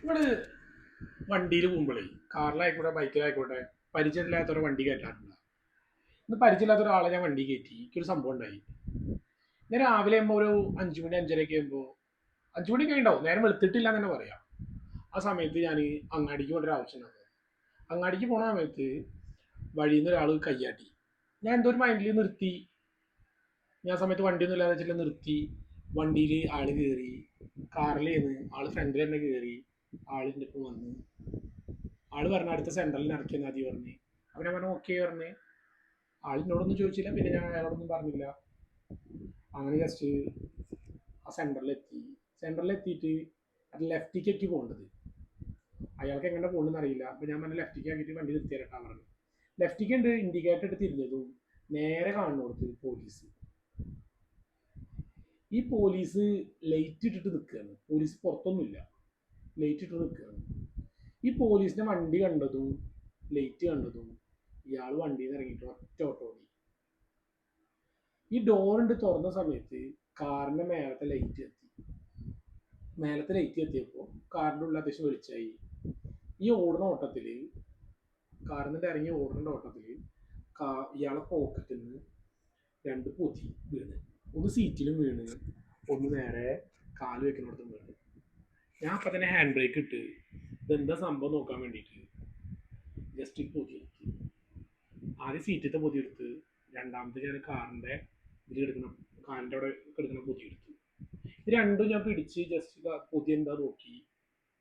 നമ്മള് വണ്ടിയിൽ പോകുമ്പോഴേ കാറിലായിക്കോട്ടെ ബൈക്കിലായിക്കോട്ടെ പരിചയമില്ലാത്തൊരു വണ്ടി കയറ്റാറുണ്ട്. ഇന്ന് പരിചയമില്ലാത്ത ഒരാളെ ഞാൻ വണ്ടി കയറ്റി. എനിക്കൊരു സംഭവം ഉണ്ടായി. ഞാൻ രാവിലെ ആകുമ്പോൾ ഒരു 5 മണി 5:30 ആകുമ്പോൾ 5 മണിയൊക്കെ ഉണ്ടാവും, നേരം വെളുത്തിട്ടില്ല എന്ന് തന്നെ പറയാം. ആ സമയത്ത് ഞാൻ അങ്ങാടിക്ക് പോകേണ്ട ഒരു ആവശ്യം ഉണ്ടായിരുന്നു. അങ്ങാടിക്ക് പോണ സമയത്ത് വഴിയിൽ നിന്ന് ഒരാൾ കയ്യാട്ടി. ഞാൻ എന്തോ ഒരു മൈൻഡിൽ നിർത്തി. ഞാൻ ആ സമയത്ത് വണ്ടിയൊന്നും ഇല്ലാതെ വെച്ചിട്ട് നിർത്തി. വണ്ടിയിൽ ആള് കയറി. കാറിലേന്ന് ആള് ഫ്രണ്ടിൽ തന്നെ കയറി. ആളിൻ്റെ ഒപ്പം വന്ന് ആള് പറഞ്ഞു അടുത്ത സെൻട്രലിൽ ഇറക്കിയാൽ മതി പറഞ്ഞ്. അപ്പം ഞാൻ പറഞ്ഞു ഓക്കെ പറഞ്ഞ്. ആളിനോടൊന്നും ചോദിച്ചില്ല, പിന്നെ ഞാൻ അയാളോടൊന്നും പറഞ്ഞില്ല. അങ്ങനെ ജസ്റ്റ് ആ സെൻറ്ററിലെത്തി. സെൻറ്ററിലെത്തിയിട്ട് അത് ലെഫ്റ്റിലേക്ക് പോകേണ്ടത്. അയാൾക്ക് എങ്ങനെ പോകണമെന്ന് അറിയില്ല. അപ്പോൾ ഞാൻ പറഞ്ഞു ലെഫ്റ്റിക്ക് ആക്കിയിട്ട് വണ്ടി നിർത്തി തരട്ടാ പറഞ്ഞു. ലെഫ്റ്റിക്ക് ഉണ്ട് ഇൻഡിക്കേറ്റർ ഇട്ട് തിരിഞ്ഞതും നേരെ കാണുന്നിടത്ത് പോലീസ്. ഈ പോലീസ് ലൈറ്റ് ഇട്ടിട്ട് നിൽക്കുകയാണ്. പോലീസ് പുറത്തൊന്നുമില്ല, ലൈറ്റ് ഇട്ട് നിൽക്കുകയാണ്. ഈ പോലീസിന്റെ വണ്ടി കണ്ടതും ലൈറ്റ് കണ്ടതും ഇയാൾ വണ്ടിയിൽ നിന്ന് ഇറങ്ങിയിട്ട് ഒറ്റ ഓട്ടോ ഓടി. ഈ ഡോറിണ്ട് തുറന്ന സമയത്ത് കാറിന്റെ മേലത്തെ ലൈറ്റ് എത്തി. മേലത്തെ ലൈറ്റ് എത്തിയപ്പോൾ കാറിന്റെ ഉള്ളിൽ അത്യാവശ്യം വെളിച്ചായി. ഈ ഓടുന്ന ഓട്ടത്തില്, കാറിൽ നിന്ന് ഇറങ്ങി ഓടുന്ന ഓട്ടത്തില് ഇയാളെ പോക്കറ്റിൽ നിന്ന് രണ്ട് പൊതി വീണ്. ഒന്ന് സീറ്റിലും വീണ്, ഒന്ന് നേരെ കാല് വെക്കുന്നിടത്തും വീണ്. ഞാൻ അപ്പം തന്നെ ഹാൻഡ് ബ്രേക്ക് ഇട്ട് ഇതെന്താ സംഭവം നോക്കാൻ വേണ്ടിയിട്ട് ജസ്റ്റ് പൊതി എടുത്ത്. ആദ്യം സീറ്റത്തെ പൊതി എടുത്ത്, രണ്ടാമത്തെ ഞാൻ കാറിന്റെ ഇതിൽ എടുക്കുന്ന കാലിൻ്റെ അവിടെ എടുക്കുന്ന പൊതി എടുത്തു. ഇത് രണ്ടും ഞാൻ പിടിച്ച് ജസ്റ്റ് പൊതി എന്താ നോക്കി.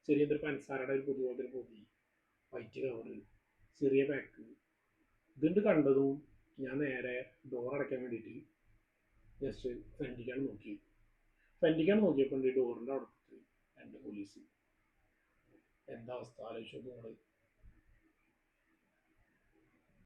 ചെറിയ എന്തൊരു പഞ്ചസാരയുടെ ഒരു പൊതി പോലത്തെ ഒരു പൊതി, വൈറ്റ് കവറ്, ചെറിയ പാക്ക്. ഇതുണ്ട് കണ്ടതും ഞാൻ നേരെ ഡോർ അടയ്ക്കാൻ വേണ്ടിയിട്ട് ജസ്റ്റ് ഫ്രണ്ടിക്കാണ് നോക്കി. ഫ്രണ്ടിക്കാണ് നോക്കിയപ്പോൾ ഈ ഡോറിൻ്റെ അടുത്ത് രണ്ട് പോലീസ്. എന്താ അവസ്ഥ ആലോചിച്ചു നോക്കി നിങ്ങൾ.